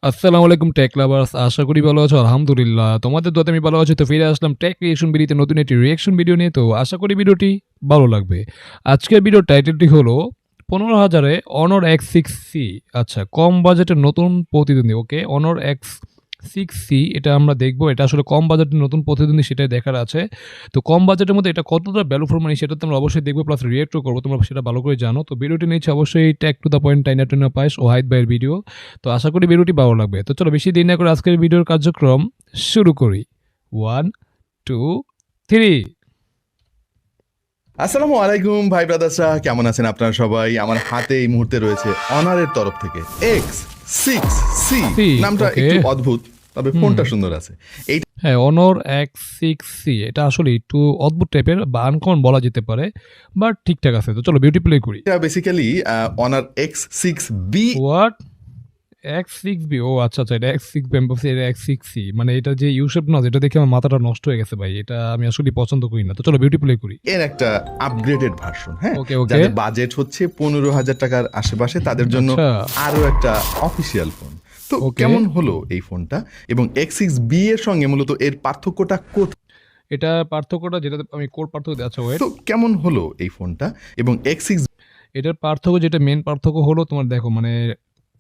আসসালামু আলাইকুম take lovers, আশা করি ভালো আছো। আলহামদুলিল্লাহ তোমাদের দোয়াতে আমি ভালো আছি। তো ফিরে আসলাম টেক রিয়েকশন ভিডিওতে নতুন একটি রিয়েকশন ভিডিও নিয়ে। তো আশা করি ভিডিওটি ভালো লাগবে। আজকের ভিডিওর টাইটেলটি হলো 15,000-এ অনর X6C। আচ্ছা, কম বাজেটের নতুন প্রতিদ্বন্দ্বী। ওকে, অনর X6C এটা আমরা দেখবো। এটা আসলে কম বাজেটের নতুন প্রতিদ্বন্দ্বী, সেটাই দেখার আছে। তো কম বাজেটের মধ্যে এটা কতটা ভ্যালু ফর মানি সেটা তোমরা অবশ্যই দেখবে, প্লাস রিয়েক্টও করবো, তোমরা সেটা ভালো করে জানো। তো ভিডিওটি নিচ্ছে অবশ্যই টেক টু দ্য পয়েন্ট টাইনা টুনা পাইস ও হাইদ ভাইয়ের ভিডিও। তো আশা করি ভিডিওটি ভালো লাগবে। তো চলো বেশি দেরি না করে আজকের ভিডিওর কার্যক্রম শুরু করি। 1 2 3। আসসালামু আলাইকুম ভাই ব্রাদার্সরা, কেমন আছেন আপনারা সবাই? আমার হাতে এই মুহূর্তে রয়েছে অনারের তরফ থেকে X6C। নামটা একটু অদ্ভুত, তবে ফোনটা সুন্দর আছে। এই হ্যাঁ, অনর X6C এটা আসলে একটু অদ্ভুত টাইপের বা আনকমন বলা যেতে পারে, বাট ঠিকঠাক আছে। তো চলো বিউটি প্লে করি। এটা basically honour X6B। What? X6B? ও আচ্ছা আচ্ছা, এটা X6B, এটা X6C। মানে এটা যে ইউশেপ না, যেটা দেখে আমার মাথাটা নষ্ট হয়ে গেছে ভাই। এটা আমি আসলে পছন্দ করি না। তো চলো বিউটি প্লে করি। এর একটা আপগ্রেডেড ভার্সন। হ্যাঁ, ওকে ওকে। যাদের বাজেট হচ্ছে 15,000 টাকার আশেপাশে, তাদের জন্য আরো একটা অফিসিয়াল ফোন। তো কেমন হলো এই ফোনটা এবং X6B এর সঙ্গে মূলত এর পার্থক্যটা কোথায়? এটা পার্থক্যটা যেটা আমি কোর পার্থক্য আচ্ছা ওয়েট। তো কেমন হলো এই ফোনটা এবং X6? এটার পার্থক্য, যেটা মেন পার্থক্য হলো তোমার দেখো,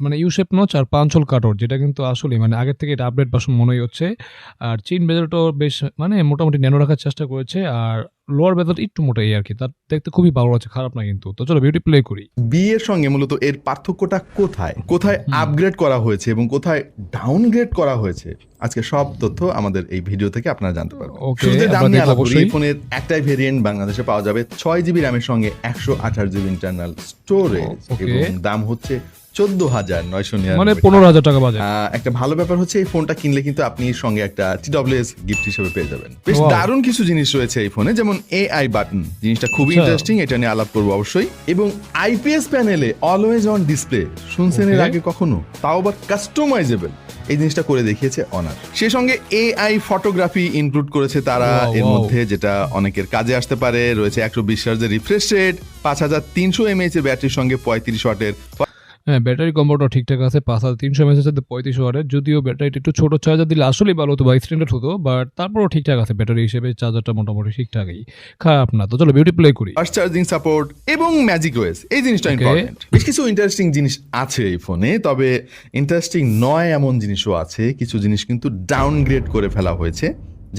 মানে ইউশেপ নচ আর পাঞ্চল কাটর, যেটা কিন্তু আসলে মানে আগের থেকে এটা আপডেট ভার্সন মনেই হচ্ছে। আর চিন বেজেলটাও বেশ মানে মোটামুটি ন্যানো রাখার চেষ্টা করেছে, আর লোয়ার বেজেল একটু মোটাই আর কি। তার দেখতে খুবই ভালো আছে, খারাপ না কিন্তু। তো চলো বিউটি প্লে করি। বি এর সঙ্গে মূলত এর পার্থক্যটা কোথায় কোথায় আপগ্রেড করা হয়েছে এবং কোথায় ডাউনগ্রেড করা হয়েছে, আজকে সব তথ্য আমাদের এই ভিডিও থেকে আপনারা জানতে পারবেন। শুরুতে দাম নিয়ে আলাপ করি। এই ফোনের একটাই ভেরিয়েন্ট বাংলাদেশে পাওয়া যাবে 6GB র্যামের সঙ্গে 128GB ইন্টারনাল স্টোরেজ এবং দাম হচ্ছে 14,999, মানে 15,000 টাকা বাজেট। একটা ভালো ব্যাপার হচ্ছে এই ফোনটা কিনলে কিন্তু আপনি সঙ্গে একটা TWS গিফট হিসেবে পেয়ে যাবেন। বেশ দারুণ কিছু জিনিস রয়েছে এই ফোনে, যেমন AI বাটন, জিনিসটা খুবই ইন্টারেস্টিং, এটা নিয়ে আলাপ করবো অবশ্যই। এবং IPS প্যানেলে অলওয়েজ অন ডিসপ্লে, শুনছেন এর আগে কখনো? তাও আবার কাস্টমাইজেবল, এই জিনিসটা করে দেখিয়েছে অনার। সেই সঙ্গে AI ফটোগ্রাফি ইনক্লুড করেছে তারা এর মধ্যে, যেটা অনেকের কাজে আসতে পারে। রয়েছে 120 হার্জের রিফ্রেশ রেট, 5300 mAh এর ব্যাটারির সঙ্গে 35 ওয়াটের। হ্যাঁ, ব্যাটারি কম্বোটাও ঠিকঠাক আছে। 5300 mAh সাথে 35 ওয়াটের। যদিও ব্যাটারিটা একটু ছোট চার্জার দিলে আসলেই ভালো হতো বা স্ট্যান্ডার্ড হতো, বাট তারপরও ঠিকঠাক আছে ব্যাটারি হিসেবে। চার্জারটা মোটামুটি ঠিকঠাকই, খারাপ না। তো চলো বিউটি প্লে করি। ফাস্ট চার্জিং সাপোর্ট এবং ম্যাজিক ওএস, এই জিনিসটা ইম্পর্টেন্ট। বেশ কিছু ইন্টারেস্টিং জিনিস আছে এই ফোনে, তবে ইন্টারেস্টিং নয় এমন জিনিসও আছে। কিছু জিনিস কিন্তু ডাউনগ্রেড করে ফেলা হয়েছে,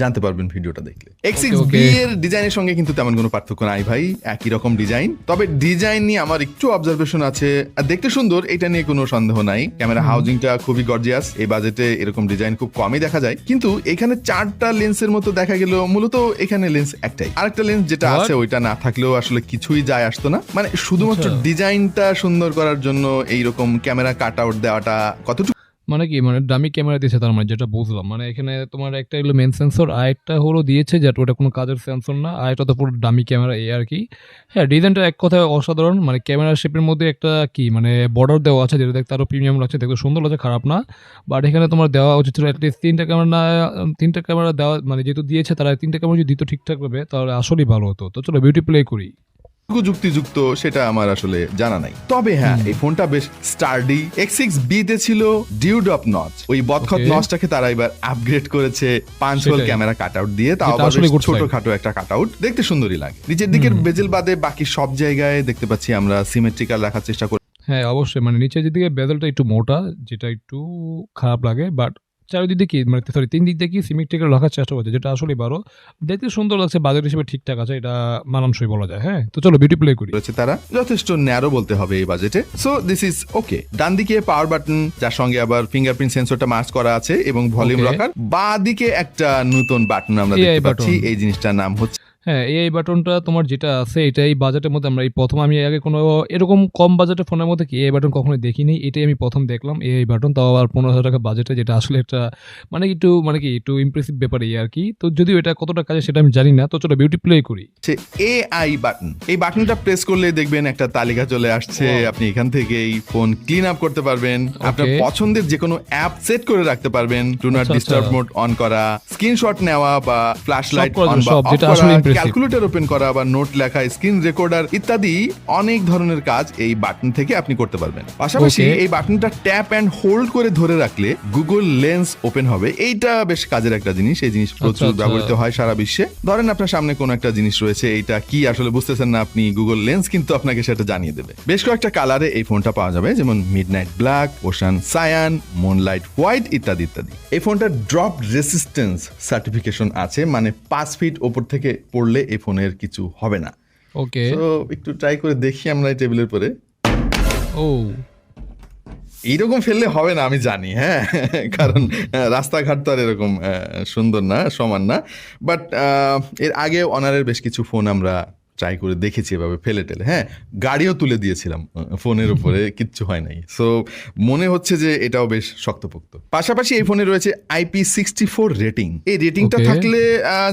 জানতে পারবেন ভিডিওটা দেখলে। X6B এর ডিজাইনের সঙ্গে কিন্তু তেমন কোনো পার্থক্য নাই ভাই, একই রকম ডিজাইন। তবে ডিজাইন নিয়ে আমার একটু অবজারভেশন আছে। আর দেখতে সুন্দর, এটা নিয়ে কোনো সন্দেহ নাই। ক্যামেরা হাউজিংটা খুবই গর্জিয়াস, এই বাজেটে এরকম ডিজাইন খুব কমই দেখা যায়। কিন্তু এখানে 4টা লেন্সের মতো দেখা গেল, মূলত এখানে লেন্স একটাই। আরেকটা লেন্স যেটা আছে ওইটা না থাকলেও আসলে কিছুই যায় আসতো না। মানে শুধুমাত্র ডিজাইনটা সুন্দর করার জন্য এইরকম ক্যামেরা কাট আউট দেওয়াটা কতটুকু মানে কি, মানে ডামি ক্যামেরা দিয়েছে তার মানে, যেটা বুঝলাম। মানে এখানে তোমার একটা হলো মেন সেন্সর, আরেকটা হলো দিয়েছে যেটা ওটা কোনো কাজের সেন্সর না, আরেকটা তো পুরো ডামি ক্যামেরা, এই আর কি। হ্যাঁ, ডিজাইনটা এক কথায় অসাধারণ। মানে ক্যামেরা শেপের মধ্যে একটা কি মানে বর্ডার দেওয়া আছে, যেটা দেখতে আরো প্রিমিয়াম লাগছে, দেখতে সুন্দর লাগছে, খারাপ না। বাট এখানে তোমার দেওয়া উচিত ছিল অ্যাটলিস্ট 3টা ক্যামেরা দেওয়া, মানে যেহেতু দিয়েছে তারা 3টা ক্যামেরা যদি দিত ঠিকঠাকভাবে, তাহলে আসলেই ভালো হতো। তো চলো বিউটি প্লে করি। যুক্তিযুক্ত সেটা আমার আসলে জানা নাই। তবে হ্যাঁ, এই ফোনটা বেশ স্টার্ডি। X6B তে ছিল ডিউড অফ নচ, ওই বদখত নচটাকে তারা এবার আপগ্রেড করেছে 5 হোল ক্যামেরা কাট আউট দিয়ে। তাও আবার ছোটখাটো একটা কাট আউট, দেখতে সুন্দরই লাগে। নিচের দিকের বেজেল বাদে বাকি সব জায়গায় দেখতে পাচ্ছি আমরা সিমেট্রিক্যাল রাখার চেষ্টা করি। হ্যাঁ অবশ্যই, মানে নিচের দিকে বেজেলটা একটু মোটা, যেটা একটু খারাপ লাগে। বাট চারিদিক দিয়ে কি মানে সরি 3 দিক দিয়ে কি সিমেট্রিক্যাল রাখার চেষ্টা করছে, যেটা আসলে ভালো, দেখতে সুন্দর লাগছে। বাজেট হিসেবে ঠিকঠাক আছে, এটা মানানসই বলা যায়। হ্যাঁ, তো চলো বিউটি প্লে করি। তারা যথেষ্ট ন্যারো বলতে হবে এই বাজেটে। So this is okay. ডান দিকে পাওয়ার বাটন, যার সঙ্গে আবার ফিঙ্গারপ্রিন্ট সেন্সরটা মার্চ করা আছে এবং ভলিউম রাখার। বাঁ দিকে একটা নতুন বাটন আমরা দেখতে পাচ্ছি, এই জিনিসটার নাম হচ্ছে হ্যাঁ, এই বাটনটা তোমার যেটা আছে, এটা এই বাজেটের মধ্যে আমরা এই প্রথম, আমি আগে কোনো এরকম কম বাজেটের ফোনের মধ্যে কি এই বাটন কখনোই দেখিনি, এটাই আমি প্রথম দেখলাম। এই বাটন, তাও আবার 15,000 টাকা বাজেটে, যেটা আসলে একটা মানে একটু ইমপ্রেসিভ ব্যাপার এই আর কি। তো যদিও এটা কতটা কাজে সেটা আমি জানি না। তো চলো বিউটি প্লে করি। AI button. এই বাটনটা প্রেস করলে দেখবেন একটা তালিকা চলে আসছে, আপনি এখান থেকে এই ফোন ক্লিন আপ করতে পারবেন, আপনার পছন্দের যে কোনো অ্যাপ সেট করে রাখতে পারবেন, do not disturb mode on করা, স্ক্রিনশট নেওয়া বা ফ্ল্যাশ লাইট অন বা অফ করা, ক্যালকুলেটর ওপেন করা বা নোট লেখা, স্ক্রিন রেকর্ডার ইত্যাদি অনেক ধরনের কাজ এই বাটন থেকে আপনি করতে পারবেন। পাশাপাশি Okay. এই বাটনটা ট্যাপ অ্যান্ড হোল্ড করে ধরে রাখলে গুগল লেন্স ওপেন হবে। এইটা বেশ কাজের একটা জিনিস, এই জিনিস প্রচুর আচ্ছা। ব্যবহৃত হয় সারা বিশ্বে। ধরেন আপনার সামনে কোনো একটা জিনিস রয়েছে, এইটা কি আসলে বুঝতেছেন না আপনি, গুগল লেন্স কিন্তু আপনাকে সেটা জানিয়ে দেবে। বেশ কয়েকটা কালারে এই ফোনটা পাওয়া যাবে, যেমন midnight black, ocean cyan, moonlight white ইত্যাদি ইত্যাদি। এই ফোনটা ড্রপ রেসিস্টেন্স সার্টিফিকেশন আছে, মানে 5 ফিট ওপর থেকে পড়লে এই ফোনের কিছু হবে না। ওকে। তো একটু ট্রাই করে দেখি আমরা এই টেবিলের পরে। ও এইরকম ফেললে হবে না আমি জানি, হ্যাঁ, কারণ রাস্তাঘাট তো আর এরকম সুন্দর না, সমান না। বাট এর আগে অনারের বেশ কিছু ফোন আমরা ট্রাই করে দেখেছি এভাবে ফেলে টেলে, হ্যাঁ, গাড়িও তুলে দিয়েছিলাম ফোনের উপরে, কিচ্ছু হয় নাই। সো মনে হচ্ছে যে এটাও বেশ শক্তপোক্ত। পাশাপাশি এই ফোনে রয়েছে IP64 রেটিং। এই রেটিংটা Okay. থাকলে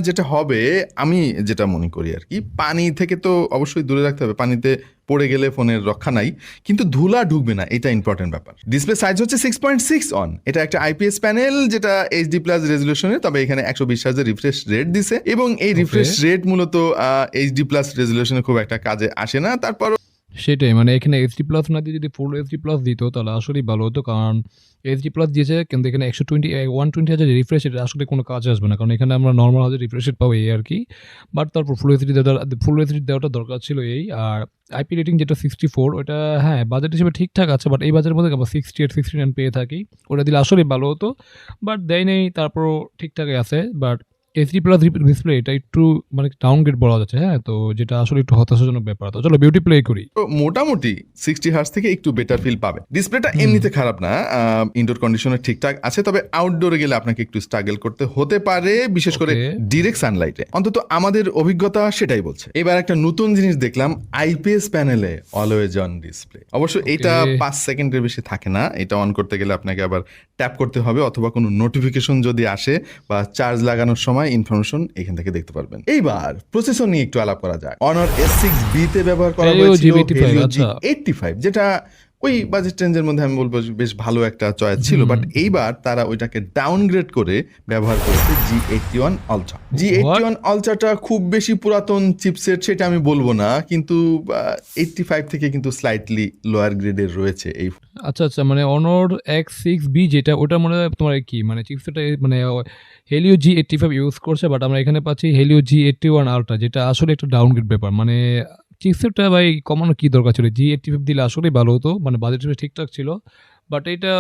যেটা হবে, আমি যেটা মনে করি আর কি, পানি থেকে তো অবশ্যই দূরে রাখতে হবে, পানিতে পড়ে গেলে ফোনের রক্ষা নাই, কিন্তু ধুলা ঢুকবে না, এটা ইম্পর্টেন্ট ব্যাপার। ডিসপ্লে সাইজ হচ্ছে 6.6 অন। এটা একটা IPS প্যানেল যেটা HD+ রেজলিউশনের, তবে এখানে 120 হার্জের রিফ্রেশ রেট দিছে, এবং এই রিফ্রেশ রেট মূলত HD+ রেজলিউশনে খুব একটা কাজে আসে না। তারপর সেটাই, মানে এখানে এইচডি প্লাস না দিয়ে যদি ফুল এইচডি প্লাস দিত তাহলে আসলেই ভালো হতো, কারণ এইচডি প্লাস দিয়েছে কিন্তু এখানে 120 হাজার রিফ্রেশ, এটা আসলে কোনো কাজে আসবে না, কারণ এখানে আমরা নর্মাল হাজার রিফ্রেশ রেট পাবো এই আর কি। বাট তারপর ফুল এইচডি দেওয়াটা দরকার ছিল এই। আর আইপি রেটিং যেটা 64, ওটা হ্যাঁ বাজেট হিসেবে ঠিকঠাক আছে, বাট এই বাজারের মধ্যে আমরা 68 69 পেয়ে থাকি, ওটা দিলে আসলেই ভালো হতো, বাট দেয় নেই, তারপরও ঠিকঠাকই আছে। বাট এইচডি প্লাস ডিসপ্লে এটা একটু মানে ডাউনগ্রেড বলা যাচ্ছে, হ্যাঁ, তো যেটা আসলে একটু হতাশাজনক ব্যাপার। তো চলো বিউটি প্লে করি। মোটামুটি 60 হার্জ থেকে একটু বেটার ফিল পাবে। ডিসপ্লেটা এমনিতে খারাপ না, ইনডোর কন্ডিশনে ঠিকঠাক আছে, তবে আউটডোরে গেলে আপনাকে একটু স্ট্রাগল করতে হতে পারে, বিশেষ করে Okay. ডিরেক্ট সানলাইটে। অন্তত আমাদের অভিজ্ঞতা সেটাই বলছে। এবার একটা নতুন জিনিস দেখলাম, IPS প্যানেলে অলওয়েজ অন ডিসপ্লে। অবশ্য এটা 5 সেকেন্ডের বেশি থাকে না, এটা অন করতে গেলে আপনাকে আবার ট্যাপ করতে হবে, অথবা কোনো নোটিফিকেশন যদি আসে বা চার্জ লাগানোর সময় ইনফরমেশন এখান থেকে দেখতে পারবেন। এইবার প্রসেসর নিয়ে একটু আলাপ করা যায়। Honor S6B তে ব্যবহার করা Helio হয়েছিল G85, Helio আচ্ছা। G85, যেটা ওই বাজেট রেঞ্জের মধ্যে আমি বলবো বেশ ভালো একটা চয়েস ছিল। বাট এইবার তারা ওইটাকে ডাউনগ্রেড করে ব্যবহার করেছে G81 Ultra। G81 Ultraটা খুব বেশি পুরাতন চিপসেট সেটা আমি বলবো না, কিন্তু 85 থেকে কিন্তু স্লাইটলি লোয়ার গ্রেডের রয়েছে এই। আচ্ছা, মানে অনর X6B যেটা, ওটা মনে হয় তোমার কি মানে চিপসেটটা মানে হেলিও G85 ইউজ করছে, বাট আমরা এখানে পাচ্ছি হেলিও G81 আলট্রা, যেটা আসলে একটা ডাউনগ্রেড ব্যাপার। মানে চিপসেটটা ভাই কমানো কি দরকার ছিল, G85 দিলে আসলেই ভালো হতো, মানে বাজেট ঠিকঠাক ছিল। বাট এটা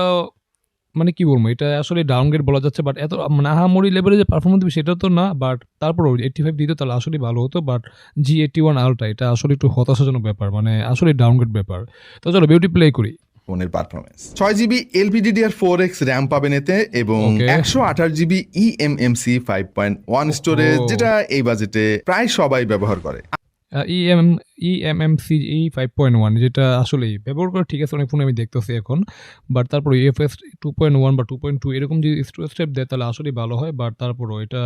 মানে কি বলবো, এটা আসলে ডাউনগ্রেড বলা যাচ্ছে, বাট এত মানে আহামরি লেভেলে যে পারফরমেন্স দিবে সেটা তো না, বাট তারপরও 85 দিত তাহলে আসলে ভালো হতো। বাট G81 আলট্রা এটা আসলে একটু হতাশাজনক ব্যাপার, মানে আসলে ডাউনগ্রেড ব্যাপার। তো চলো বিউটি প্লে করি। ফোনের পারফরমেন্স 6GB LPDDR4X র্যাম পাবেন এতে, এবং Okay. 128GB eMMC 5.1 storage, Oh. যেটা এই বাজেটে প্রায় সবাই ব্যবহার করে। eMMC 5.1 যেটা আসলেই ব্যবহার করে ঠিক আছে, অনেক ফোনে আমি দেখতেছি এখন। বাট তারপরে UFS 2.1 বা 2.2 এরকম যদি স্টেপ দেয় তাহলে আসলেই ভালো হয়। বাট তারপরও এটা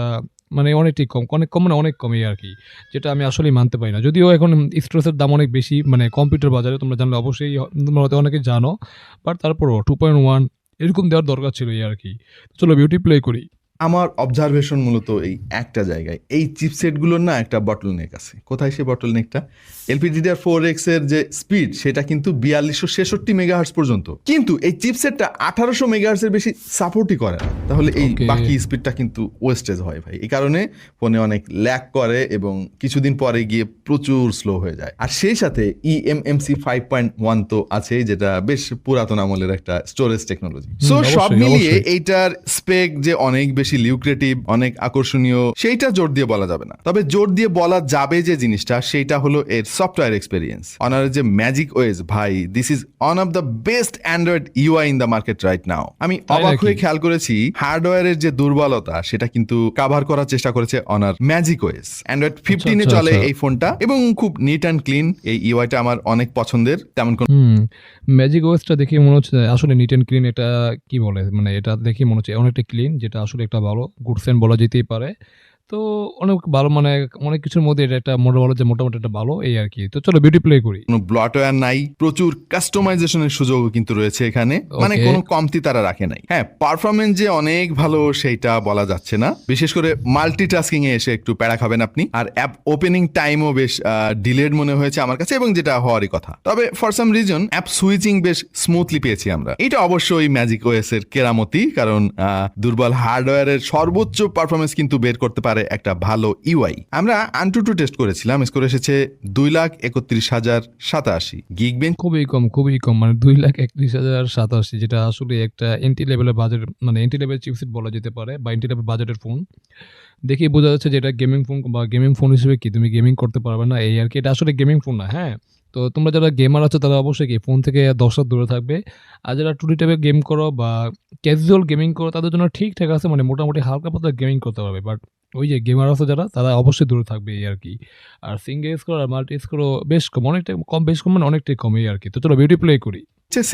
মানে অনেকটাই কম, অনেক কম, মানে অনেক কমই আর কি, যেটা আমি আসলেই মানতে পারি না। যদিও এখন স্টোরেজের দাম অনেক বেশি, মানে কম্পিউটার বাজারে তোমরা জানলে অবশ্যই, তোমরা হয়তো অনেকে জানো, বাট তারপরও 2.1 এরকম দেওয়ার দরকার ছিল এই আর কি। চলো বিউটি প্লে করি। আমার অবজারভেশন মূলত এই একটা জায়গায়, এই চিপসেটগুলোর না একটা বটল নেক আছে। কোথায় সেই বটল নেকটা? LPDDR4X এর যে স্পিড সেটা কিন্তু 4266 মেগাহার্টজ পর্যন্ত, কিন্তু এই চিপসেটটা 1800 মেগাহার্টজের বেশি সাপোর্টই করে না। তাহলে এই Okay. বাকি স্পিডটা কিন্তু ওয়েস্টেজ হয় ভাই, এই কারণে ফোনে অনেক ল্যাগ করে এবং কিছুদিন পরে গিয়ে প্রচুর স্লো হয়ে যায়। আর সেই সাথে eMMC 5.1 তো আছেই, যেটা বেশ পুরাতন আমলের একটা স্টোরেজ টেকনোলজি। সো সব অবশ্যই, মিলিয়ে অবশ্যই। এইটার স্পেক যে অনেক বেশি লিউক্রেটিভ, অনেক আকর্ষণীয়, সেইটা জোর দিয়ে বলা যাবে না। তবে জোর দিয়ে বলা যাবে যে জিনিসটা, সেইটা হলো এর সফটওয়্যার এক্সপেরিয়েন্স। অনারের যে ম্যাজিক ওয়েজ, ভাই this is one of the best Android UI in the market right now. আমি অবাক নাকি? হয়ে খেয়াল করেছি হার্ডওয়্যারের যে দুর্বলতা সেটা কিন্তু কাভার করার চেষ্টা করেছে অনার ম্যাজিক ওয়েস। অ্যান্ড্রয়েড 15 এ আচ্ছা, চলে আচ্ছা। এই ফোনটা, এবং খুব নিট অ্যান্ড ক্লিন। এই ইউআইটা আমার অনেক পছন্দের, তেমন কোন ম্যাজিক ওয়েসটা দেখে মনে হচ্ছে আসলে নিট অ্যান্ড ক্লিন, এটা কি বলে মানে এটা দেখে মনে হচ্ছে অনেকটা ক্লিন, যেটা আসলে একটা ভালো গুড সাইন বলা যেতেই পারে। তো অনেক ভালো, মানে অনেক কিছুর মধ্যে এটা একটা মোটামুটি একটা ভালো এই আর কি। তো চলো বিউটি প্লে করি। কোনো ব্লটওয়্যার নাই, প্রচুর কাস্টমাইজেশনের সুযোগও কিন্তু রয়েছে এখানে, মানে Okay. কোনো কমতি তারা রাখে নাই। হ্যাঁ, পারফরমেন্স যে অনেক ভালো সেইটা বলা যাচ্ছে না, বিশেষ করে মাল্টিটাস্কিং এ এসে একটু প্যারা খাবেন আপনি। আর অ্যাপ ওপেনিং টাইমও বেশ ডিলেড মনে হয়েছে আমার কাছে, এবং যেটা হওয়ারই কথা। তবে for some reason app switching বেশ স্মুথলি পেয়েছি আমরা। এটা অবশ্যই ম্যাজিক ওএস এর কেরামতি, কারণ দুর্বল হার্ডওয়্যারের সর্বোচ্চ পারফরমেন্স কিন্তু বের করতে পারে একটা ভালো ইউআই। আমরা আনটুটু টেস্ট করেছিলাম, স্কোর এসেছে 2,31,087 গিগবেঞ্চ। খুবই কম, মানে 2,31,087, যেটা আসলে একটা এন্ট্রি লেভেলের বাজেট, মানে এন্ট্রি লেভেল চিপসেট বলা যেতে পারে, বা এন্ট্রি লেভেল বাজেটের ফোন দেখেই বোঝা যাচ্ছে যে এটা গেমিং ফোন, বা গেমিং ফোন হিসেবে কি তুমি গেমিং করতে পারবে না এই আর কি। এটা আসলে গেমিং ফোন না। হ্যাঁ, তো তোমরা যারা গেমার আছো তারা অবশ্যই কি ফোন থেকে 10 হাত দূরে থাকবে। আর যারা 2D টাইপের গেম করো বা ক্যাজুয়াল গেমিং করো তাদের জন্য ঠিকঠাক আছে, মানে মোটামুটি হালকা পাতলা গেমিং করতে পারবে। বাট ওই যে গেমার আছে যারা, তারা অবশ্যই দূরে থাকবে এই আর কি। আর সিঙ্গেল স্কোর আর মাল্টি স্কোরও বেশ কম, অনেকটাই কম, বেশ কম মানে অনেকটাই কম এই আর কি। তো চলো বিউটি প্লে করি।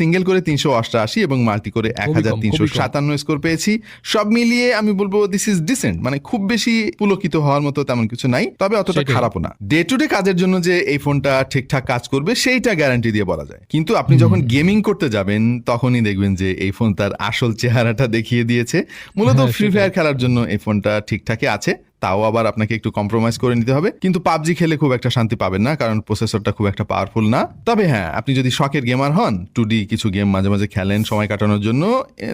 সিঙ্গেল করে 388 এবং মাল্টি করে খুবই কম, 1,357 স্কোর পেয়েছি। সব মিলিয়ে আমি বলবো দিস ইজ ডিসেন্ট, মানে খুব বেশি পুলকিত হওয়ার মতো তেমন কিছু নাই, তবে অতটা সেটাই। খারাপও না। ডে টু ডে কাজের জন্য যে এই ফোনটা ঠিকঠাক কাজ করবে সেইটা গ্যারান্টি দিয়ে বলা যায়, কিন্তু আপনি যখন গেমিং করতে যাবেন তখনই দেখবেন যে এই ফোন তার আসল চেহারাটা দেখিয়ে দিয়েছে। মূলত হ্যাঁ, ফ্রি সেটাই। ফায়ার খেলার জন্য এই ফোনটা ঠিকঠাকই আছে, তাও আবার আপনাকে একটু কম্প্রোমাইজ করে নিতে হবে। কিন্তু পাবজি খেলে খুব একটা শান্তি পাবেন না, কারণ প্রসেসরটা খুব একটা পাওয়ারফুল না। তবে হ্যাঁ, আপনি যদি শখের গেমার হন, 2D কিছু গেম মাঝে মাঝে খেলেন সময় কাটানোর জন্য,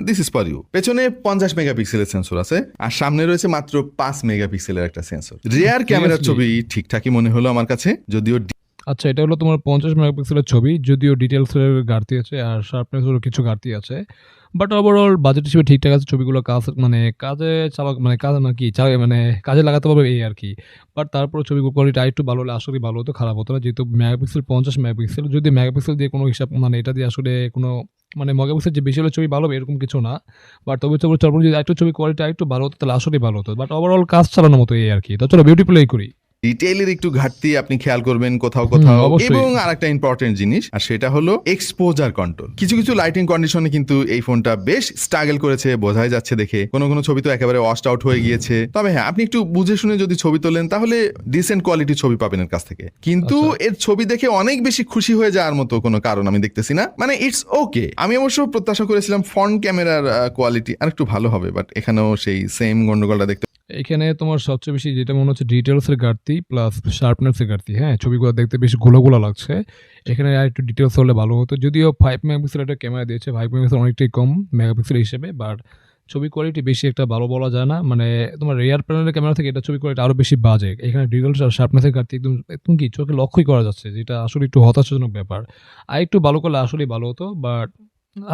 দিস ইজ ফর ইউ। পেছনে 50 মেগাপিক্সেলের সেন্সর আছে, আর সামনে রয়েছে মাত্র 5 মেগাপিক্সেলের একটা সেন্সর। রিয়ার ক্যামেরার ছবি ঠিকঠাকই মনে হলো আমার কাছে, যদিও আচ্ছা, এটা হলো তোমার 50 মেগাপিক্সেলের ছবি, যদিও ডিটেলসের ঘাটতি আছে আর শার্পনেসেরও কিছু ঘাটতি আছে। বাট ওভারঅল বাজেট হিসেবে ঠিকঠাক আছে। ছবিগুলো কাজে চালাক, মানে কাজে মানে কি চালাক, মানে কাজে লাগাতে পারবে এই আর কি। বাট তারপর ছবিগুলো কোয়ালিটি আরেকটু ভালো হলে আসলেই ভালো হতো, খারাপ হতো না। যেহেতু মেগাপিক্সেল 50 মেগাপিক্সেল, যদি মেগাপিক্সেল দিয়ে কোনো হিসাব, মানে এটা দিয়ে আসলে কোনো, মানে মেগাপিক্সেল যে বেশি হলে ছবি ভালো হবে এরকম কিছু না। বাট তবে তারপর যদি একটু ছবি কোয়ালিটি আরেকটু ভালো হতো তাহলে আসলেই ভালো হতো। বাট ওভারঅল কাজ চালানোর মতো এই আর কি। তো চলো বিউটি প্লে করি। ডিটেইলের একটু ঘাটতি আপনি খেয়াল করবেন কোথাও কোথাও। অবশ্যই। এবং আরেকটা ইম্পর্টেন্ট জিনিস, আর সেটা হলো এক্সপোজার কন্ট্রোল। কিছু কিছু লাইটিং কন্ডিশনে কিন্তু এই ফোনটা বেশ স্ট্রাগল করেছে, বোঝাই যাচ্ছে দেখে। কোনো কোনো ছবি তো একেবারে ওয়াশড আউট হয়ে গিয়েছে। তবে হ্যাঁ, আপনি একটু বুঝে শুনে যদি ছবি তোলেন তাহলে ডিসেন্ট কোয়ালিটির ছবি পাবেন এর কাছ থেকে। কিন্তু আচ্ছা। এর ছবি দেখে অনেক বেশি খুশি হয়ে যাওয়ার মতো কোনো কারণ আমি দেখতেছি না, মানে ইটস ওকে। আমি অবশ্য প্রত্যাশা করেছিলাম ফ্রন্ট ক্যামেরার কোয়ালিটি আর একটু ভালো হবে, বাট এখানেও সেই সেম গন্ডগোলটা দেখতে। এখানে তোমার সবচেয়ে বেশি যেটা মনে হচ্ছে ডিটেলসের ঘাটতি প্লাস শার্পনেসের ঘাটতি। হ্যাঁ, ছবিগুলো দেখতে বেশি গোলা লাগছে। এখানে আর একটু ডিটেলস হলে ভালো হতো। যদিও 5 মেগাপিক্সেল একটা ক্যামেরা দিয়েছে, 5 মেগাপিক্সেল অনেকটাই কম মেগাপিক্সেল হিসেবে। বাট ছবি কোয়ালিটি বেশি একটা ভালো বলা যায় না। মানে তোমার রিয়ার প্যানেলের ক্যামেরা থেকে এটা ছবি কোয়ালিটি আরও বেশি বাজে। এখানে ডিটেলস আর শার্পনেসের ঘাটতি একদম একদম কি চোখে লক্ষ্যই করা যাচ্ছে, যেটা আসলে একটু হতাশাজনক ব্যাপার। আর একটু ভালো করলে আসলেই ভালো হতো। বাট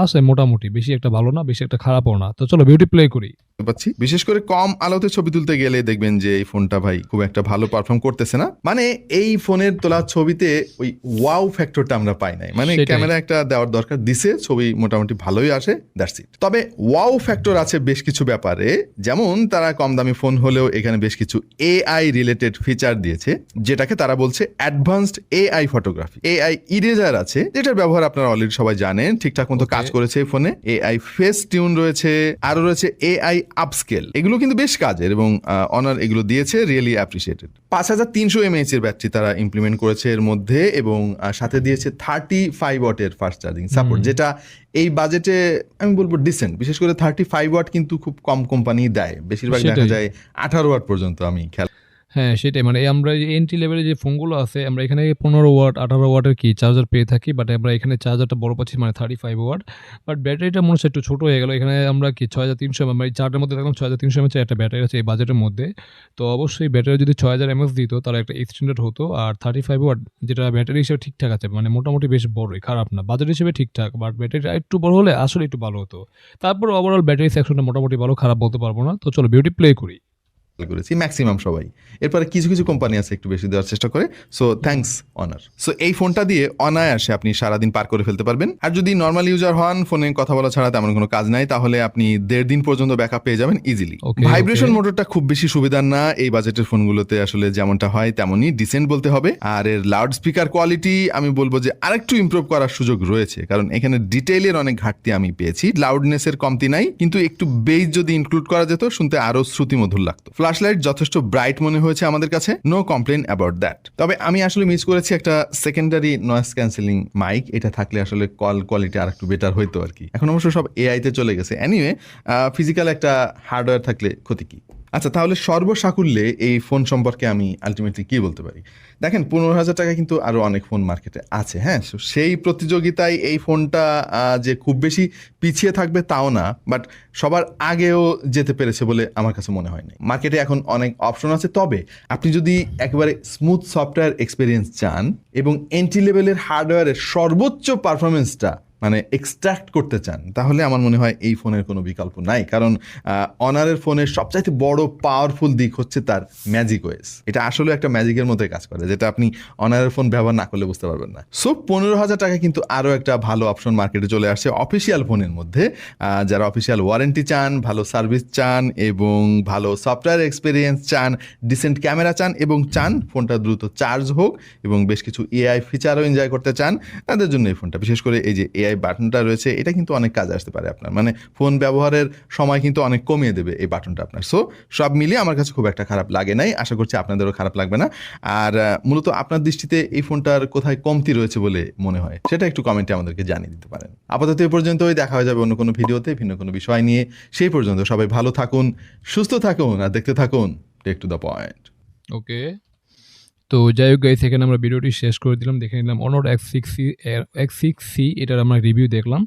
আছে মোটামুটি, বেশি একটা ভালো না, বেশি একটা খারাপও না। তো চলো বিউটি প্লে করি। পাচ্ছি, বিশেষ করে কম আলোতে ছবি তুলতে গেলে দেখবেন যে এই ফোনটা ভাই খুব একটা ভালো পারফর্ম করতেছে না। মানে এই ফোনের তোলা ছবিতে ওই ওয়াও ফ্যাক্টরটা আমরা পাই নাই। মানে সেটাই। ক্যামেরা একটা দেওয়ার দরকার দিছে, ছবি মোটামুটি ভালোই আসে, দ্যাটস ইট। তবে ওয়াও ফ্যাক্টর আছে বেশ কিছু ব্যাপারে, যেমন তারা কম দামি ফোন হলেও এখানে বেশ কিছু এআই রিলেটেড ফিচার দিয়েছে, যেটাকে তারা বলছে advanced AI photography. AI eraser আছে, যেটার ব্যবহার আপনারা অলরেডি সবাই জানেন, ঠিকঠাক মতো কাজ করেছে এই ফোনে। এআই ফেস টিউন রয়েছে, আরো রয়েছে এআই আপস্কেল। এগুলো কিন্তু বেশ কাজের, এবং অনার এগুলো দিয়েছে, রিয়েলি অ্যাপ্রিসিয়েটেড। 5300 mAh এর ব্যাটারি তারা ইমপ্লিমেন্ট করেছে এর মধ্যে, এবং সাথে দিয়েছে 35 ওয়াটের ফাস্ট চার্জিং সাপোর্ট, যেটা এই বাজেটে আমি বলবো ডিসেন্ট। বিশেষ করে 35 ওয়াট কিন্তু খুব কম কোম্পানি দেয়, বেশিরভাগ দেখা সেটাই। যায় 18 ওয়াট পর্যন্ত আমি খেয়াল। হ্যাঁ, সেটাই। মানে আমরা যে এন্ট্রি লেভেলের যে ফোনগুলো আছে, আমরা এখানে 15 ওয়াট 18 ওয়াটের কি চার্জার পেয়ে থাকি। বাট আমরা এখানে চার্জারটা বড় পাচ্ছি, মানে 35 ওয়াট। বাট ব্যাটারিটা মনে হচ্ছে একটু ছোট হয়ে গেল। এখানে আমরা কি 6300 মানে চার্টের মধ্যে দেখলাম 6300 mAh একটা ব্যাটারি আছে এই বাজেটের মধ্যে। তো অবশ্যই ব্যাটারি যদি 6000 mAh দিত তাহলে একটা এক্সটেন্ডেড হতো। আর 35 ওয়াট যেটা ব্যাটারি হিসেবে ঠিকঠাক আছে, মানে মোটামুটি বেশ বড়ই, খারাপ না। বাজেট হিসেবে ঠিকঠাক, বাট ব্যাটারিটা একটু বড় হলে আসলে একটু ভালো হতো। তারপর ওভারঅল ব্যাটারি সেকশনটা মোটামুটি ভালো, খারাপ বলতে পারবো না। তো চলো বিউটি প্লে করি। করেছি ম্যাক্সিমাম সবাই। এরপরে কিছু কিছু কোম্পানি আছে একটু বেশি দেওয়ার চেষ্টা করে। So thanks honour. সো এই ফোনটা দিয়ে অনায়াসে আপনি সারাদিন পার করে ফেলতে পারবেন। আর যদি নর্মাল ইউজার হন, ফোনে কথা বলা ছাড়া তেমন কোনো কাজ নাই, তাহলে আপনি 1.5 দিন পর্যন্ত ব্যাকআপ পেয়ে যাবেন ইজিলি। Okay, vibration okay. মোটরটা খুব বেশি সুবিধার না এই বাজেটের ফোনগুলোতে, আসলে যেমনটা হয় তেমনই ডিসেন্ট বলতে হবে। আর এর লাউড স্পিকার কোয়ালিটি আমি বলবো যে আরেকটু ইমপ্রুভ করার সুযোগ রয়েছে, কারণ এখানে ডিটেইলের অনেক ঘাটতি আমি পেয়েছি। লাউডনেসের কমতি নাই, কিন্তু একটু বেস যদি ইনক্লুড করা যেত শুনতে আরো শ্রুতিমধুর লাগতো। ফ্ল্যাশ লাইট যথেষ্ট ব্রাইট মনে হয়েছে আমাদের কাছে, নো কমপ্লেন অ্যাবাউট দ্যাট। তবে আমি আসলে মিস করেছি একটা সেকেন্ডারি নয়েজ ক্যান্সেলিং মাইক, এটা থাকলে আসলে কল কোয়ালিটি আর একটু বেটার হইতো আর কি। এখন অবশ্য সব এআই তে চলে গেছে। এনিওয়ে, ফিজিক্যাল একটা হার্ডওয়্যার থাকলে ক্ষতি কি? আচ্ছা, তাহলে সর্বসাকুল্যে এই ফোন সম্পর্কে আমি আলটিমেটলি কি বলতে পারি? দেখেন, 15,000 টাকা কিন্তু আরো অনেক ফোন মার্কেটে আছে। হ্যাঁ, so সেই প্রতিযোগিতায় এই ফোনটা যে খুব বেশি পিছিয়ে থাকবে তাও না, বাট সবার আগেও যেতে পেরেছে বলে আমার কাছে মনে হয় না। মার্কেটে এখন অনেক অপশন আছে, তবে আপনি যদি একেবারে স্মুথ সফটওয়্যার এক্সপিরিয়েন্স চান এবং এন্ট্রি লেভেলের হার্ডওয়্যারের সর্বোচ্চ পারফরমেন্সটা মানে এক্সট্রাক্ট করতে চান, তাহলে আমার মনে হয় এই ফোনের কোনো বিকল্প নাই। কারণ অনারের ফোনের সবচাইতে বড় পাওয়ারফুল দিক হচ্ছে তার ম্যাজিক ওএস। এটা আসলে একটা ম্যাজিকের মধ্যে কাজ করে, যেটা আপনি অনারের ফোন ব্যবহার না করলে বুঝতে পারবেন না। সো 15,000 টাকা কিন্তু আরও একটা ভালো অপশন মার্কেটে চলে আসছে অফিসিয়াল ফোনের মধ্যে। যারা অফিসিয়াল ওয়ারেন্টি চান, ভালো সার্ভিস চান এবং ভালো সফটওয়্যার এক্সপিরিয়েন্স চান, ডিসেন্ট ক্যামেরা চান এবং চান ফোনটা দ্রুত চার্জ হোক এবং বেশ কিছু এআই ফিচারও এনজয় করতে চান, তাদের জন্য এই ফোনটা, বিশেষ করে এই যে এআই বাটনটা রয়েছে, এটা কিন্তু অনেক কাজে আসতে পারে আপনার। মানে ফোন ব্যবহারের সময় কিন্তু অনেক কমিয়ে দেবে এই বাটনটা আপনার। সো সব মিলিয়ে আমার কাছে খুব একটা খারাপ লাগে নাই, আশা করছি আপনাদেরও খারাপ লাগবে না। আর মূলত আপনার দৃষ্টিতে এই ফোনটার কোথায় কমতি রয়েছে বলে মনে হয়, সেটা একটু কমেন্টে আমাদেরকে জানিয়ে দিতে পারেন। আপাতত এই পর্যন্তই, দেখা হয়ে যাবে অন্য কোনো ভিডিওতে ভিন্ন কোনো বিষয় নিয়ে। সেই পর্যন্ত সবাই ভালো থাকুন, সুস্থ থাকুন আর দেখতে থাকুন টেক টু দ্য পয়েন্ট। ওকে, তো যাই হোক গাইস, এখানে আমরা ভিডিওটি শেষ করে দিলাম। দেখে নিলাম অনর X6C, এটার আমরা রিভিউ দেখলাম।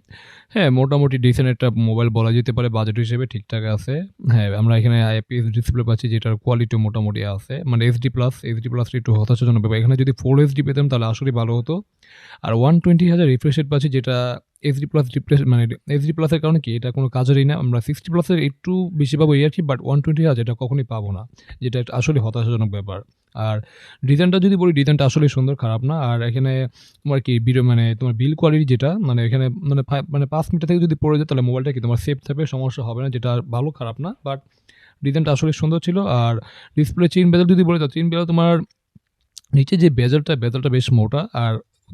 হ্যাঁ, মোটামুটি ডিসেন্ট একটা মোবাইল বলা যেতে পারে, বাজেট হিসেবে ঠিকঠাক আছে। হ্যাঁ, আমরা এখানে IPS ডিসপ্লে পাচ্ছি, যেটার কোয়ালিটি মোটামুটি আছে। মানে HD+ একটু হতাশাজনক ব্যাপার। এখানে যদি ফুল HD পেতাম তাহলে আসলেই ভালো হতো। আর 120,000 রিফ্রেশ রেট পাচ্ছি, যেটা HD+ রিফ্রেশ মানে HD+ এর কারণে কি এটা কোনো কাজেরই না। আমরা 60+ এর একটু বেশি পাবো এই আর কি, বাট 120,000 এটা কখনোই পাবো না, যেটা একটা আসলে হতাশাজনক ব্যাপার। আর ডিজাইনটা যদি বলি, ডিজাইনটা আসলে সুন্দর, খারাপ না। আর এখানে তোমার কি মানে তোমার বিল কোয়ালিটি যেটা, মানে এখানে মানে 5 মিটার থেকে যদি পড়ে যায় তাহলে মোবাইলটা কি তোমার সেফ থাকবে, সমস্যা হবে না, যেটা ভালো, খারাপ না। বাট ডিজাইনটা আসলে সুন্দর ছিল। আর ডিসপ্লে চেইন বেজেল যদি বলি, তো চেইন বেজেল তোমার নিচে যে বেজেলটা বেশ মোটা, আর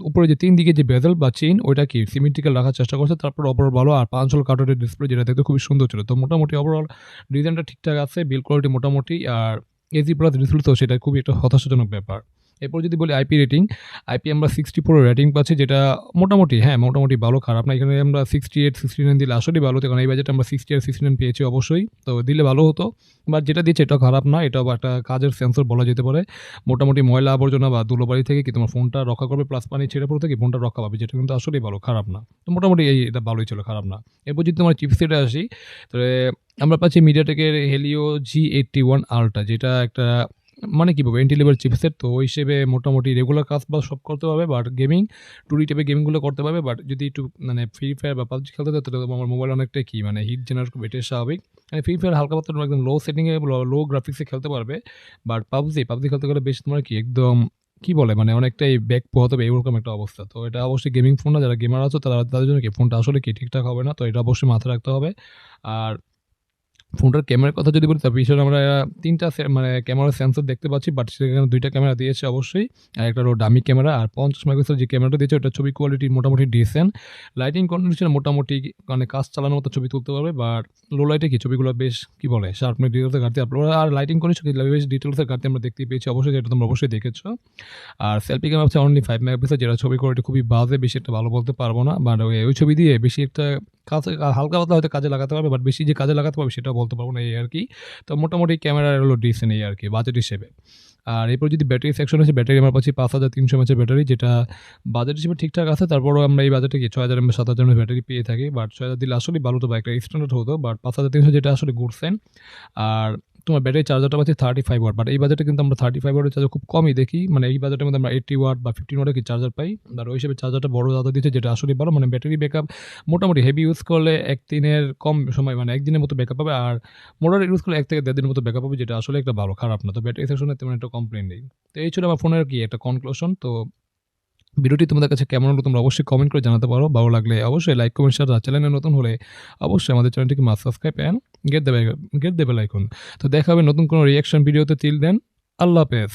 উপরে যে 3 দিকে যে বেজেল বা চেইন, ওইটা কি সিমেট্রিক্যাল রাখার চেষ্টা করছে। তারপর ওভারঅল ভালো। আর 5 হল কার্টনের ডিসপ্লে, যেটা দেখতে খুবই সুন্দর ছিল। তো মোটামুটি ওভারঅল ডিজাইনটা ঠিকঠাক আছে, বিল কোয়ালিটি মোটামুটি। আর HD+ ডিসপ্লে, তো সেটা খুবই একটা হতাশাজনক ব্যাপার। এরপর যদি বলি আইপি আমরা 64 রেটিং পাচ্ছি, যেটা মোটামুটি, হ্যাঁ মোটামুটি ভালো, খারাপ না। এখানে আমরা 68, 69 দিলে আসলেই ভালো হতো, কারণ এই বাজেটে আমরা 60 আর 69 পেয়েছি অবশ্যই, তো দিলে ভালো হতো। বাট যেটা দিচ্ছে এটাও খারাপ না, এটাও একটা কাজের সেন্সর বলা যেতে পারে। মোটামুটি ময়লা আবর্জনা বা ধুলোবাড়ি থেকে কি তোমার ফোনটা রক্ষা করবে, প্লাস পানি ছেড়ে পড়ে থেকে ফোনটা রক্ষা পাবে, যেটা কিন্তু আসলেই ভালো, খারাপ না। তো মোটামুটি এটা ভালোই ছিল, খারাপ না। এরপর যদি তোমার চিপসেটে আসি, তবে আমরা পাচ্ছি মিডিয়াটেকের হেলিও G81 আলট্রা, যেটা একটা মানে কী বলবো এন্ট্রি লেভেল চিপসেট। তো ওই হিসেবে মোটামুটি রেগুলার কাজ বা সব করতে পারবে, বাট গেমিং 2D টাইপের গেমিংগুলো করতে পারবে। বাট যদি একটু মানে ফ্রি ফায়ার বা পাবজি খেলতে হয়, তাহলে আমার মোবাইল অনেকটাই কি মানে হিট জেনারেট করবে, এটাই স্বাভাবিক। মানে ফ্রি ফায়ার হালকা পাতলা একদম লো সেটিংয়ে, লো গ্রাফিক্সে খেলতে পারবে। বাট পাবজি খেলতে গেলে বেশ তোমার কি একদম কি বলে মানে অনেকটাই ব্যাক পোহাতে হবে, এরকম একটা অবস্থা। তো এটা অবশ্যই গেমিং ফোন না, যারা গেমার আছে তাদের জন্য কি ফোনটা আসলে কি ঠিকঠাক হবে না, তো এটা অবশ্যই মাথায় রাখতে হবে। আর ফোনটার ক্যামেরার কথা যদি বলি, তার পিছনে আমরা 3টা মানে ক্যামেরার সেন্সর দেখতে পাচ্ছি, বাট সেখানে 2টা ক্যামেরা দিয়েছে অবশ্যই। আর একটা ডামি ক্যামেরা, আর 50 মেগাপিক্সেল যে ক্যামেরাটা দিয়েছে ওটা ছবি কোয়ালিটি মোটামুটি ডিসেন্ট। লাইটিং কন্ডিশন মোটামুটি মানে কাজ চালানোর মতো ছবি তুলতে পারবে, বাট লো লাইটে কি ছবিগুলো বেশ কি বলে শার্পনেস ডিটেলসের ঘাটতি আর লাইটিং কন্ডিশন বেশ ডিটেলসের ঘাটতি আমরা দেখতে পেয়েছি অবশ্যই, যেটা তোমরা অবশ্যই দেখেছো। আর সেলফি ক্যামেরা হচ্ছে অনলি 5 মেগাপিক্সেল, যেটা ছবি কোয়ালিটি খুবই বাজে, বেশি একটা ভালো বলতে পারবো না। বাট ওই ছবি দিয়ে বেশি একটা কাজে হালকা পাতলা হয়তো কাজে লাগাতে পারবে, বাট বেশি যে কাজে লাগাতে পারবে সেটাও বলতে পারবো না, এই আর কি। তো মোটামুটি ক্যামেরার হলো ডিসেন্ট এই আর কি বাজেট হিসেবে। আর এরপর যদি ব্যাটারি সেকশন আছে, ব্যাটারি আমার পাচ্ছি 5300 mAh ব্যাটারি, যেটা বাজেট হিসেবে ঠিকঠাক আছে। তারপরও আমরা এই বাজেটে কি 6000 mAh 7000 mAh ব্যাটারি পেয়ে থাকি, বাট 6000 দিলে আসলে ভালো হতো বা একটা স্ট্যান্ডার্ড হতো, বাট 5300 যেটা আসলে গুড সাইন। আর তোমার ব্যাটারি চার্জারটা পাচ্ছি 35 ওয়াট, বাট এই বাজেটে কিন্তু আমরা 35 ওয়াটের চার্জার খুব কমই দেখি। মানে এই বাজেটের মধ্যে আমরা 80 ওয়াট বা 15 ওয়াটের কি চার্জার পাই, আর ওই হিসেবে চার্জারটা বড় দাদা দিচ্ছে, যেটা আসলে ভালো। মানে ব্যাটারি ব্যাকআপ মোটামুটি হেভি ইউজ করলে একদিনের কম সময় মানে একদিনের মতো ব্যাকআপ পাবে, আর মোটামুটি ইউজ করলে 1 থেকে 1.5 দিনের মতো ব্যাকআপ পাবে, যেটা আসলে একটা ভালো, খারাপ না। তো ব্যাটারি সেকশনে তেমন একটা কমপ্লেন নেই। তো এই ছিল আমার ফোনের কি একটা কনক্লুশন। তো ভিডিওটি তোমাদের কাছে কেমন হলো তোমরা অবশ্যই কমেন্ট করে জানাতে পারো। ভালো লাগলে অবশ্যই লাইক, কমেন্ট, শেয়ার। চ্যানেলে নতুন হলে অবশ্যই আমাদের চ্যানেলটিকে must subscribe and get the bell icon. তো দেখা হবে নতুন কোনো রিয়াকশন ভিডিওতে। টিল দেন, আল্লাহ হাফেজ।